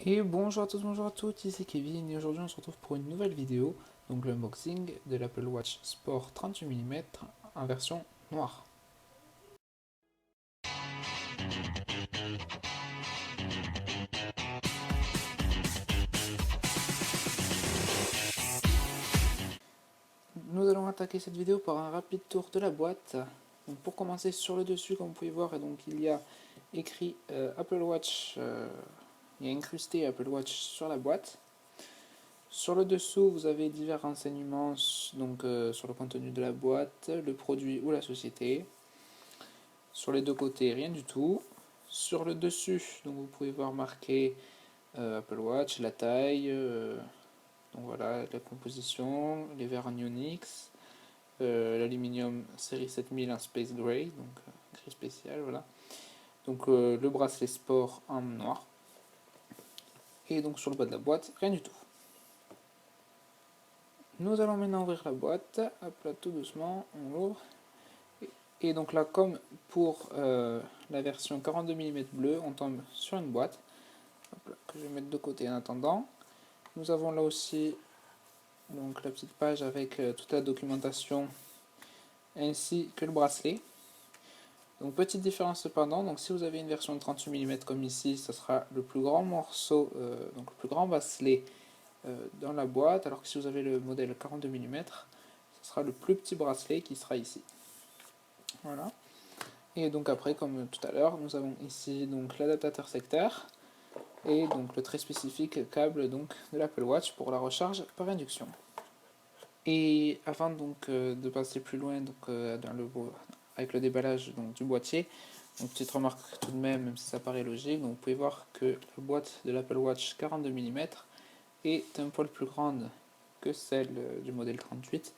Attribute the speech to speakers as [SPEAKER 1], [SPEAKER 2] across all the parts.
[SPEAKER 1] Et bonjour à tous, bonjour à toutes, ici Kevin et aujourd'hui on se retrouve pour une nouvelle vidéo, donc l'unboxing de l'Apple Watch Sport 38 mm en version noire. Nous allons attaquer cette vidéo par un rapide tour de la boîte. Donc pour commencer, sur le dessus, comme vous pouvez voir, et donc il y a écrit Apple Watch, il y a incrusté Apple Watch sur la boîte. Sur le dessous, vous avez divers renseignements donc, sur le contenu de la boîte, le produit ou la société. Sur les deux côtés, rien du tout. Sur le dessus, donc vous pouvez voir marqué Apple Watch, la taille, donc voilà, la composition, les verres en Onyx, l'aluminium série 7000 en Space Gray, donc gris spécial, voilà. Donc le bracelet sport en noir. Et donc sur le bas de la boîte, rien du tout. Nous allons maintenant ouvrir la boîte. Hop là, tout doucement, on l'ouvre. Et donc là, comme pour la version 42 mm bleu, on tombe sur une boîte. Hop là, que je vais mettre de côté en attendant. Nous avons là aussi donc, la petite page avec toute la documentation ainsi que le bracelet. Donc petite différence cependant, donc si vous avez une version de 38 mm comme ici, ce sera le plus grand morceau, donc le plus grand bracelet dans la boîte, alors que si vous avez le modèle 42 mm, ce sera le plus petit bracelet qui sera ici. Voilà. Et donc après, comme tout à l'heure, nous avons ici donc l'adaptateur secteur et donc le très spécifique câble donc de l'Apple Watch pour la recharge par induction. Et avant donc de passer plus loin donc, avec le déballage donc, du boîtier, donc petite remarque tout de même, même si ça paraît logique, donc vous pouvez voir que la boîte de l'Apple Watch 42 mm est un poil plus grande que celle du modèle 38.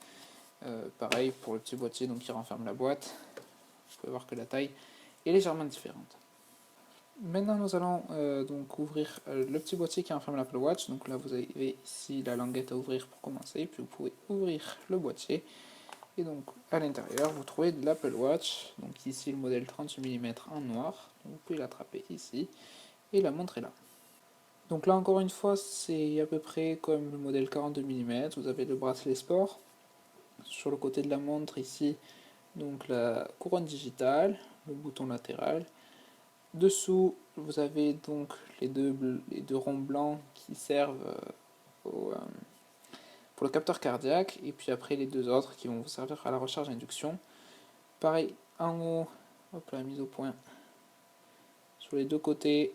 [SPEAKER 1] Pareil pour le petit boîtier donc, qui renferme la boîte, vous pouvez voir que la taille est légèrement différente. Maintenant nous allons donc ouvrir le petit boîtier qui renferme l'Apple Watch. Donc là vous avez ici la languette à ouvrir pour commencer, puis vous pouvez ouvrir le boîtier. Et donc à l'intérieur vous trouvez de l'Apple Watch, donc ici le modèle 38 mm en noir. Donc, vous pouvez l'attraper ici et la montrer là. Donc là encore une fois c'est à peu près comme le modèle 42 mm, vous avez le bracelet sport. Sur le côté de la montre ici, donc la couronne digitale, le bouton latéral. Dessous, vous avez donc les deux ronds blancs qui servent pour le capteur cardiaque, et puis après les deux autres qui vont vous servir à la recharge induction. Pareil, en haut, hop là, mise au point, sur les deux côtés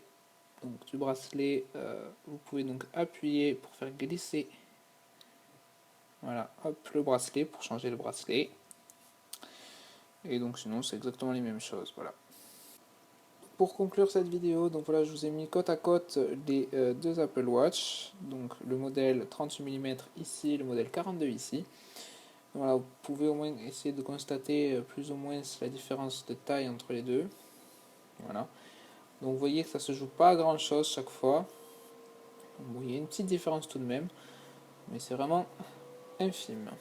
[SPEAKER 1] donc, du bracelet, vous pouvez donc appuyer pour faire glisser voilà, hop, le bracelet pour changer le bracelet. Et donc sinon c'est exactement les mêmes choses, voilà. Pour conclure cette vidéo, donc voilà, je vous ai mis côte à côte les deux Apple Watch, donc le modèle 38 mm ici, le modèle 42 ici. Voilà, vous pouvez au moins essayer de constater plus ou moins la différence de taille entre les deux. Voilà. Donc vous voyez que ça se joue pas à grand chose chaque fois. Bon, il y a une petite différence tout de même, mais c'est vraiment infime.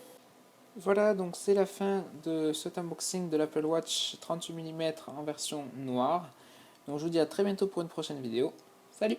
[SPEAKER 1] Voilà, donc c'est la fin de cet unboxing de l'Apple Watch 38 mm en version noire. Donc je vous dis à très bientôt pour une prochaine vidéo. Salut!